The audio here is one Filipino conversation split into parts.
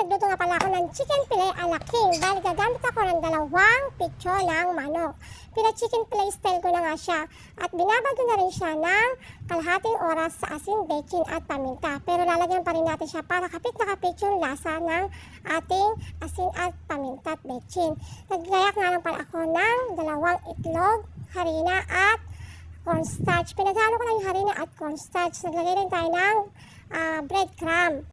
magluto nga pala ako ng chicken fillet a la king dahil gagamit ako ng 2 pitso ng manok. Pina-chicken fillet style ko na nga siya at binabad ko na rin siya ng kalahating oras sa asin, bechin at paminta. Pero lalagyan pa rin natin siya para kapit na kapit yung lasa ng ating asin at paminta at bechin. Naglayak nga lang pala ako ng 2 itlog, harina at cornstarch. Pinaghalo ko lang yung harina at cornstarch. Naglagay rin tayo ng breadcrumb.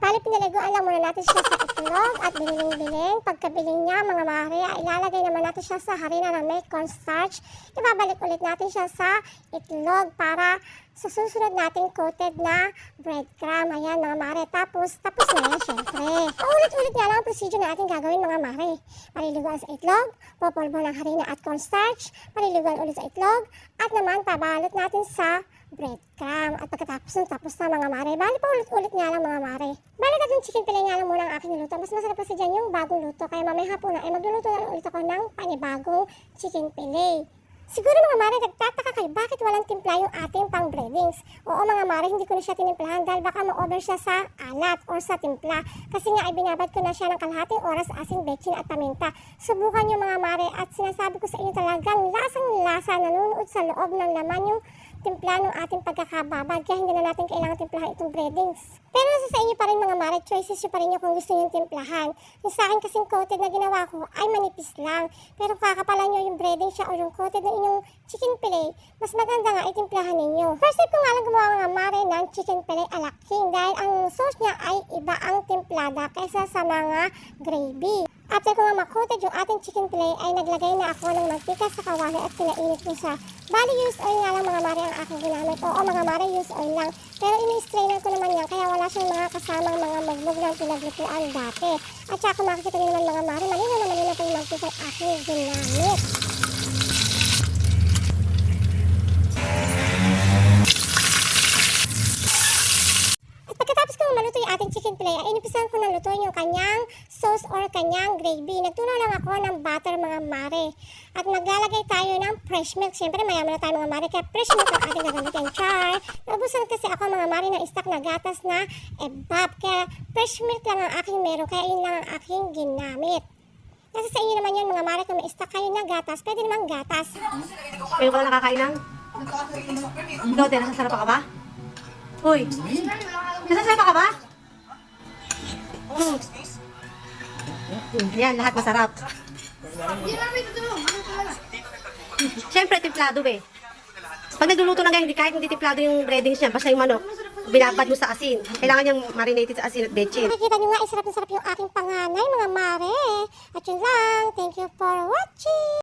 Bali, pinaliguan lang muna natin siya sa itlog at biling-biling. Pagkabiling niya, mga mare, ilalagay naman natin siya sa harina na may cornstarch. Ibabalik ulit natin siya sa itlog para sa susunod nating coated na breadcrumb. Ayan, mga mare. Tapos na yan, syempre. Ulit-ulit nga lang ang procedure na ating gagawin, mga mare. Paliliguan sa itlog, popolvo ng harina at cornstarch, paliliguan ulit sa itlog, at naman pabalot natin sa breadcrumb. At pagkatapos tapos na, mga mare. Bali pa ulit-ulit nga lang, mga mare. Bali tatlong chicken fillet nga lang muna ang aking niluto. Mas masarap kasi dyan yung bagong luto. Kaya mamaya hapon na magluluto na ulit ako ng panibagong chicken fillet. Siguro, mga mare, nagtataka kayo bakit walang timpla yung ating pang breadings. Oo, mga mare, hindi ko na siya tinimplahan dahil baka ma-over siya sa alat or sa timpla. Kasi nga ibinabad ko na siya ng kalahating oras asin, bechin at paminta. Subukan nyo, mga mare, at sinasabi ko sa inyo talagang lasang-lasa, nanunood sa loob ng laman yung timpla ng ating pagkakababad, kaya hindi na natin kailangan timplahan itong breadings. Pero nasa sa inyo pa rin, mga mare, choices nyo pa rin nyo kung gusto nyo timplahan. Yung sa akin kasing coated na ginawa ko ay manipis lang. Pero kakapalan nyo yung breading siya o yung coated ng inyong chicken fillet, mas maganda nga itimplahan ninyo. First time ko nga lang gumawa, mga mare, ng chicken fillet a la king dahil ang sauce niya ay iba ang timplada kaysa sa mga gravy. After ko nga makoted yung ating chicken fillet ay naglagay na ako ng mantika sa kawali at pinainit ko siya. Bali, used oil nga lang, mga mare, ang aking ginamit. Oo, mga mare, used oil lang. Pero ini-strainer ko naman yan kaya wala siyang mga kasamang mga maglog ng pinaglutuan dati. At saka kung makikita nyo naman, mga mare, malinaw na malinaw po yung mantika ang aking ginamit. Maluto yung ating chicken fillet, ay inipisan ko na lutuin yung kanyang sauce or kanyang gravy. Nagtunaw lang ako ng butter, mga mare. At maglalagay tayo ng fresh milk. Siyempre, mayaman na tayo, mga mare, kaya fresh milk ang ating gagamitin. Char! Naubusan kasi ako, mga mare, ng stock na gatas na ebab. Kaya fresh milk lang ang aking meron, kaya yun lang ang aking ginamit. Kasi sa inyo naman yun, mga mare, kung may stock kayo na gatas, pwede naman gatas. Kayo ka lang nakakain ng? Ikaw din, nasasarap ka ba? Uy! Nasasarap ka ba? Yan, lahat masarap. Siyempre, timplado eh. Pag nagluluto ng ganyan, kahit hindi timplado yung breadings niya, basta yung manok, binabad mo sa asin. Kailangan niyang marinated sa asin at bechin. Nakikita niyo nga, sarap na sarap yung aking panganay, mga mare. At yun lang, thank you for watching!